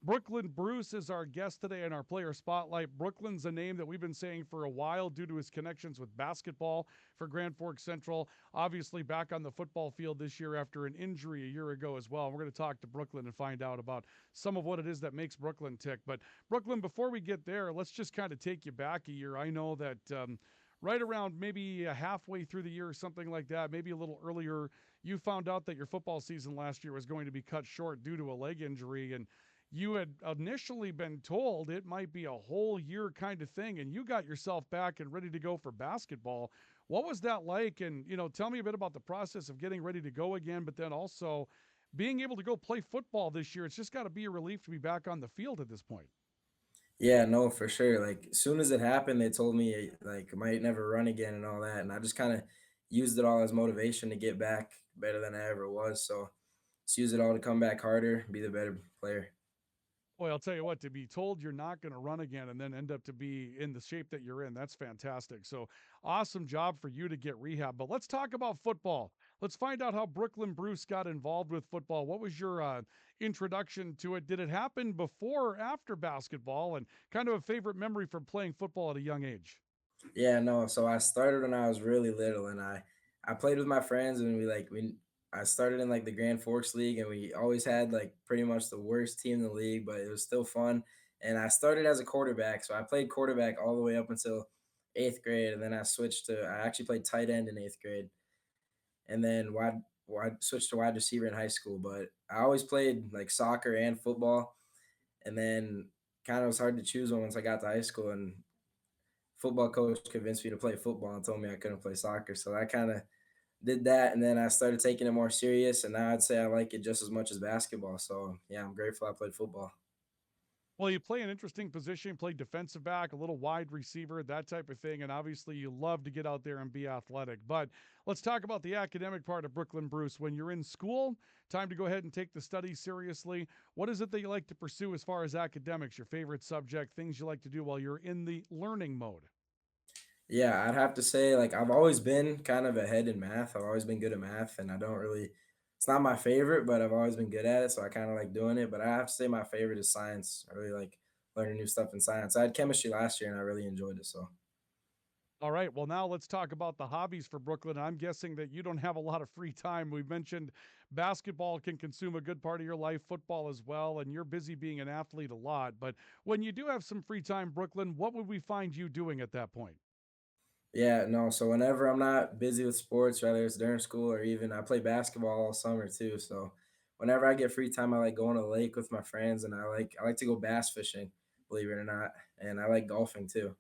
Brooklan Bruce is our guest today in our player spotlight. Brooklan's a name that we've been saying for a while due to his connections with basketball for Grand Forks Central. Obviously, back on the football field this year after an injury a year ago as well. We're going to talk to Brooklan and find out about some of what it is that makes Brooklan tick. But, Brooklan, before we get there, let's just kind of take you back a year. I know that. Right around maybe halfway through the year or something like that, maybe a little earlier, you found out that your football season last year was going to be cut short due to a leg injury. And you had initially been told it might be a whole year kind of thing, and you got yourself back and ready to go for basketball. What was that like? And, tell me a bit about the process of getting ready to go again, but then also being able to go play football this year. It's just got to be a relief to be back on the field at this point. Yeah, no, for sure. Like, as soon as it happened, they told me like I might never run again and all that, and I just kind of used it all as motivation to get back better than I ever was. So just use it all to come back harder, be the better player. Boy, I'll tell you what, to be told you're not going to run again and then end up to be in the shape that you're in, that's fantastic. So awesome job for you to get rehab. But let's talk about football. Let's find out how Brooklan Bruce got involved with football. What was your introduction to it? Did it happen before or after basketball? And kind of a favorite memory from playing football at a young age? Yeah, no. So I started when I was really little, and I played with my friends, and we I started in like the Grand Forks League, and we always had like pretty much the worst team in the league, but it was still fun. And I started as a quarterback, so I played quarterback all the way up until eighth grade, and then I actually played tight end in eighth grade, and then wide switched to wide receiver in high school. But I always played like soccer and football, and then kind of was hard to choose one once I got to high school, and football coach convinced me to play football and told me I couldn't play soccer. So I kind of did that, and then I started taking it more serious. And now I'd say I like it just as much as basketball. So yeah, I'm grateful I played football. Well, you play an interesting position, play defensive back, a little wide receiver, that type of thing. And obviously, you love to get out there and be athletic. But let's talk about the academic part of Brooklan Bruce. When you're in school, time to go ahead and take the studies seriously. What is it that you like to pursue as far as academics, your favorite subject, things you like to do while you're in the learning mode? Yeah, I'd have to say like I've always been kind of ahead in math. I've always been good at math, and I don't really. It's not my favorite, but I've always been good at it, so I kind of like doing it. But I have to say my favorite is science. I really like learning new stuff in science. I had chemistry last year, and I really enjoyed it. So All right. Well, now let's talk about the hobbies for Brooklan. I'm guessing that you don't have a lot of free time. We've mentioned basketball can consume a good part of your life, football as well, and you're busy being an athlete a lot. But when you do have some free time, Brooklan, what would we find you doing at that point? yeah, no. So whenever I'm not busy with sports, whether it's during school or even I play basketball all summer too. So whenever I get free time, I like going to the lake with my friends, and I like to go bass fishing, believe it or not, and I like golfing too.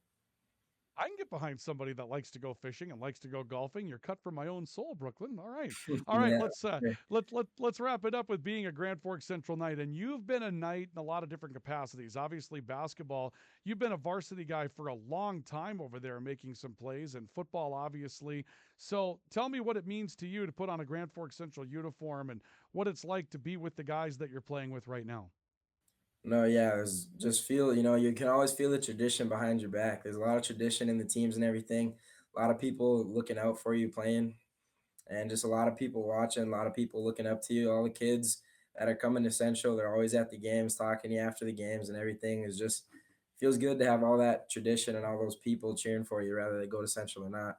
I can get behind somebody that likes to go fishing and likes to go golfing. You're cut from my own soul, Brooklan. All right, all right. Yeah, Let's wrap it up with being a Grand Forks Central Knight. And you've been a knight in a lot of different capacities. Obviously, basketball. You've been a varsity guy for a long time over there, making some plays, and football, obviously. So tell me what it means to you to put on a Grand Forks Central uniform and what it's like to be with the guys that you're playing with right now. no, yeah, it's just feel, you can always feel the tradition behind your back. There's a lot of tradition in the teams and everything. A lot of people looking out for you playing, and just a lot of people watching, a lot of people looking up to you. All the kids that are coming to Central, they're always at the games, talking to you after the games and everything. Is just feels good to have all that tradition and all those people cheering for you, whether they go to Central or not.